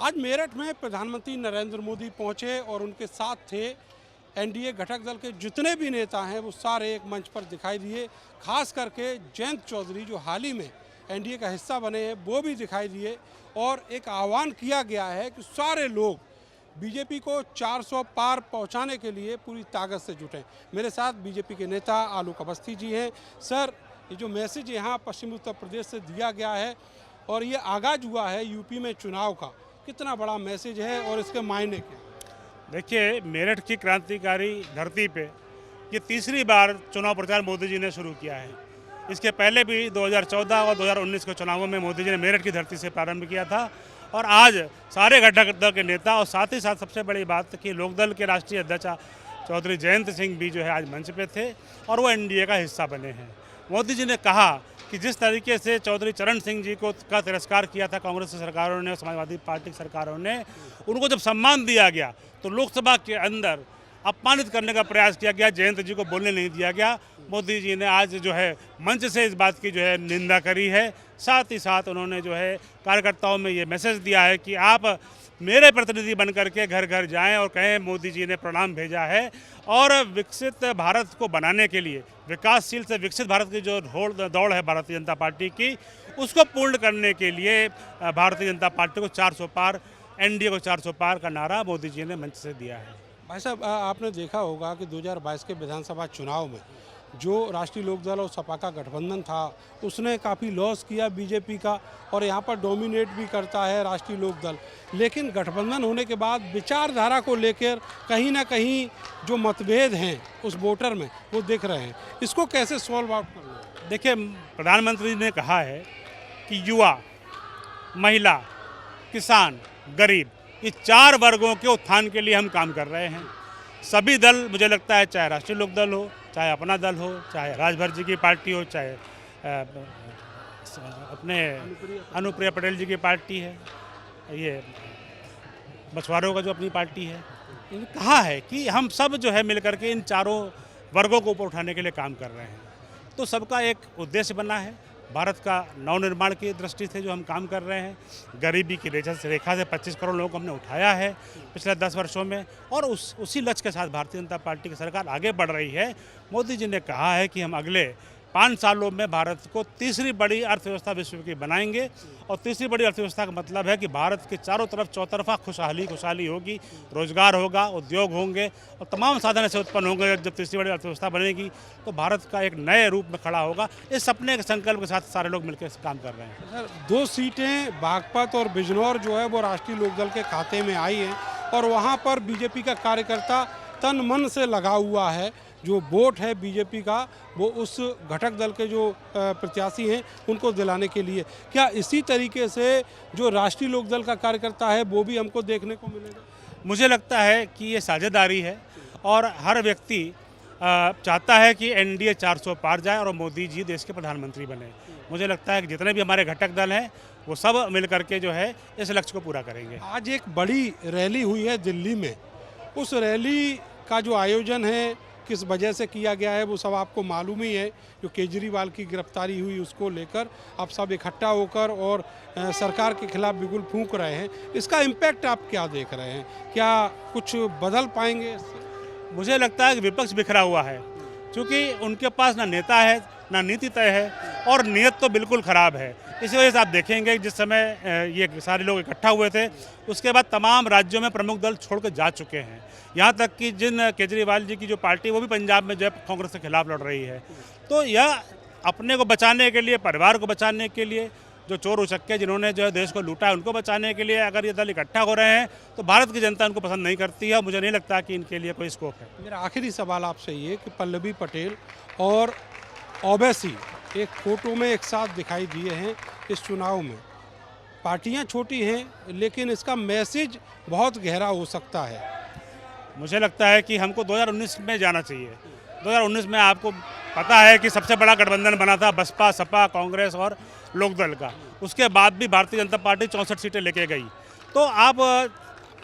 आज मेरठ में प्रधानमंत्री नरेंद्र मोदी पहुंचे और उनके साथ थे एनडीए घटक दल के जितने भी नेता हैं वो सारे एक मंच पर दिखाई दिए। खास करके जयंत चौधरी जो हाल ही में एनडीए का हिस्सा बने हैं वो भी दिखाई दिए और एक आह्वान किया गया है कि सारे लोग बीजेपी को 400 पार पहुंचाने के लिए पूरी ताकत से जुटें। मेरे साथ बीजेपी के नेता आलोक अवस्थी जी हैं। सर, ये जो मैसेज यहाँ पश्चिमी उत्तर प्रदेश से दिया गया है और ये आगाज हुआ है यूपी में चुनाव का, कितना बड़ा मैसेज है और इसके मायने क्या? देखिए, मेरठ की क्रांतिकारी धरती पे ये तीसरी बार चुनाव प्रचार मोदी जी ने शुरू किया है। इसके पहले भी 2014 और 2019 के चुनावों में मोदी जी ने मेरठ की धरती से प्रारंभ किया था और आज सारे घटक दल के नेता और साथ ही साथ सबसे बड़ी बात कि लोकदल के राष्ट्रीय अध्यक्ष चौधरी जयंत सिंह भी जो है आज मंच पे थे और वो एनडीए का हिस्सा बने हैं। मोदी जी ने कहा कि जिस तरीके से चौधरी चरण सिंह जी को का तिरस्कार किया था कांग्रेस सरकारों ने, समाजवादी पार्टी सरकारों ने, उनको जब सम्मान दिया गया तो लोकसभा के अंदर अपमानित करने का प्रयास किया गया, जयंत जी को बोलने नहीं दिया गया। मोदी जी ने आज जो है मंच से इस बात की जो है निंदा करी है। साथ ही साथ उन्होंने जो है कार्यकर्ताओं में ये मैसेज दिया है कि आप मेरे प्रतिनिधि बन करके घर घर जाएं और कहें मोदी जी ने प्रणाम भेजा है और विकसित भारत को बनाने के लिए, विकासशील से विकसित भारत की जो दौड़ है भारतीय जनता पार्टी की, उसको पूर्ण करने के लिए भारतीय जनता पार्टी को 400 पार, एनडीए को 400 पार का नारा मोदी जी ने मंच से दिया है। भाई साहब, आपने देखा होगा कि 2022 के विधानसभा चुनाव में जो राष्ट्रीय लोकदल और सपा का गठबंधन था उसने काफ़ी लॉस किया बीजेपी का और यहाँ पर डोमिनेट भी करता है राष्ट्रीय लोकदल। लेकिन गठबंधन होने के बाद विचारधारा को लेकर कहीं ना कहीं जो मतभेद हैं उस वोटर में वो दिख रहे हैं। इसको कैसे सॉल्व आउट करना है? देखिए, प्रधानमंत्री ने कहा है कि युवा, महिला, किसान, गरीब, ये 4 वर्गों के उत्थान के लिए हम काम कर रहे हैं। सभी दल, मुझे लगता है, चाहे राष्ट्रीय लोकदल हो, चाहे अपना दल हो, चाहे राजभर जी की पार्टी हो, चाहे अपने अनुप्रिया पटेल जी की पार्टी है, ये मछुआरों का जो अपनी पार्टी है, इन्होंने कहा है कि हम सब जो है मिलकर के इन चारों वर्गों को ऊपर उठाने के लिए काम कर रहे हैं। तो सबका एक उद्देश्य बना है, भारत का नवनिर्माण की दृष्टि से जो हम काम कर रहे हैं। गरीबी की रेखा से 25 करोड़ लोगों को हमने उठाया है पिछले 10 वर्षों में और उसी लक्ष्य के साथ भारतीय जनता पार्टी की सरकार आगे बढ़ रही है। मोदी जी ने कहा है कि हम अगले 5 सालों में भारत को तीसरी बड़ी अर्थव्यवस्था विश्व की बनाएंगे और तीसरी बड़ी अर्थव्यवस्था का मतलब है कि भारत के चारों तरफ चौतरफा खुशहाली होगी, रोजगार होगा, उद्योग होंगे और तमाम साधन ऐसे उत्पन्न होंगे। जब तीसरी बड़ी अर्थव्यवस्था बनेगी तो भारत का एक नए रूप में खड़ा होगा। इस सपने के संकल्प के साथ सारे लोग मिलकर काम कर रहे हैं। सर, 2 सीटें बागपत और बिजनौर जो है वो राष्ट्रीय लोकदल के खाते में आई हैं और वहाँ पर बीजेपी का कार्यकर्ता तन मन से लगा हुआ है। जो वोट है बीजेपी का वो उस घटक दल के जो प्रत्याशी हैं उनको दिलाने के लिए। क्या इसी तरीके से जो राष्ट्रीय लोकदल का कार्यकर्ता है वो भी हमको देखने को मिलेगा? मुझे लगता है कि ये साझेदारी है और हर व्यक्ति चाहता है कि एनडीए 400 पार जाए और मोदी जी देश के प्रधानमंत्री बने। मुझे लगता है कि जितने भी हमारे घटक दल हैं वो सब मिल करके जो है इस लक्ष्य को पूरा करेंगे। आज एक बड़ी रैली हुई है दिल्ली में, उस रैली का जो आयोजन है किस वजह से किया गया है वो सब आपको मालूम ही है। जो केजरीवाल की गिरफ्तारी हुई उसको लेकर अब सब इकट्ठा होकर और सरकार के खिलाफ बिगुल फूंक रहे हैं। इसका इम्पैक्ट आप क्या देख रहे हैं? क्या कुछ बदल पाएंगे इससे? मुझे लगता है कि विपक्ष बिखरा हुआ है क्योंकि उनके पास ना नेता है ना नीति तय है और नीयत तो बिल्कुल ख़राब है। इसी वजह से आप देखेंगे जिस समय ये सारे लोग इकट्ठा हुए थे उसके बाद तमाम राज्यों में प्रमुख दल छोड़ कर जा चुके हैं। यहाँ तक कि जिन केजरीवाल जी की जो पार्टी वो भी पंजाब में जो है कांग्रेस के खिलाफ लड़ रही है। तो यह अपने को बचाने के लिए, परिवार को बचाने के लिए, जो चोर उचक्के जिन्होंने जो है देश को लूटा है उनको बचाने के लिए अगर ये दल इकट्ठा हो रहे हैं तो भारत की जनता उनको पसंद नहीं करती है। मुझे नहीं लगता कि इनके लिए कोई स्कोप है। मेरा आखिरी सवाल आपसे ये कि पल्लवी पटेल और ओवैसी एक फोटो में एक साथ दिखाई दिए हैं इस चुनाव में। पार्टियां छोटी हैं लेकिन इसका मैसेज बहुत गहरा हो सकता है। मुझे लगता है कि हमको 2019 में जाना चाहिए। 2019 में आपको पता है कि सबसे बड़ा गठबंधन बना था बसपा, सपा, कांग्रेस और लोकदल का। उसके बाद भी भारतीय जनता पार्टी 64 सीटें लेके गई। तो आप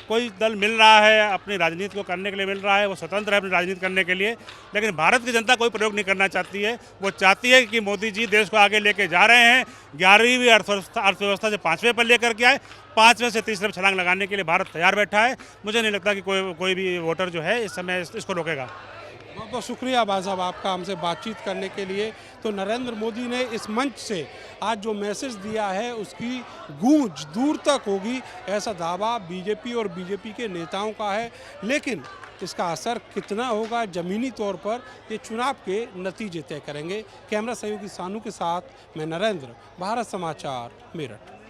कोई दल मिल रहा है अपनी राजनीति को करने के लिए मिल रहा है, वो स्वतंत्र है अपनी राजनीति करने के लिए, लेकिन भारत की जनता कोई प्रयोग नहीं करना चाहती है। वो चाहती है कि मोदी जी देश को आगे लेके जा रहे हैं, 11वीं अर्थव्यवस्था से 5वें पर लेकर के आए, 5वें से 3रे पर छलांग लगाने के लिए भारत तैयार बैठा है। मुझे नहीं लगता कि कोई भी वोटर जो है इस समय इसको रोकेगा। बहुत बहुत शुक्रिया भाई साहब आपका हमसे बातचीत करने के लिए। तो नरेंद्र मोदी ने इस मंच से आज जो मैसेज दिया है उसकी गूंज दूर तक होगी, ऐसा दावा बीजेपी और बीजेपी के नेताओं का है, लेकिन इसका असर कितना होगा ज़मीनी तौर पर ये चुनाव के नतीजे तय करेंगे। कैमरा सहयोगी सानू के साथ मैं नरेंद्र, भारत समाचार, मेरठ।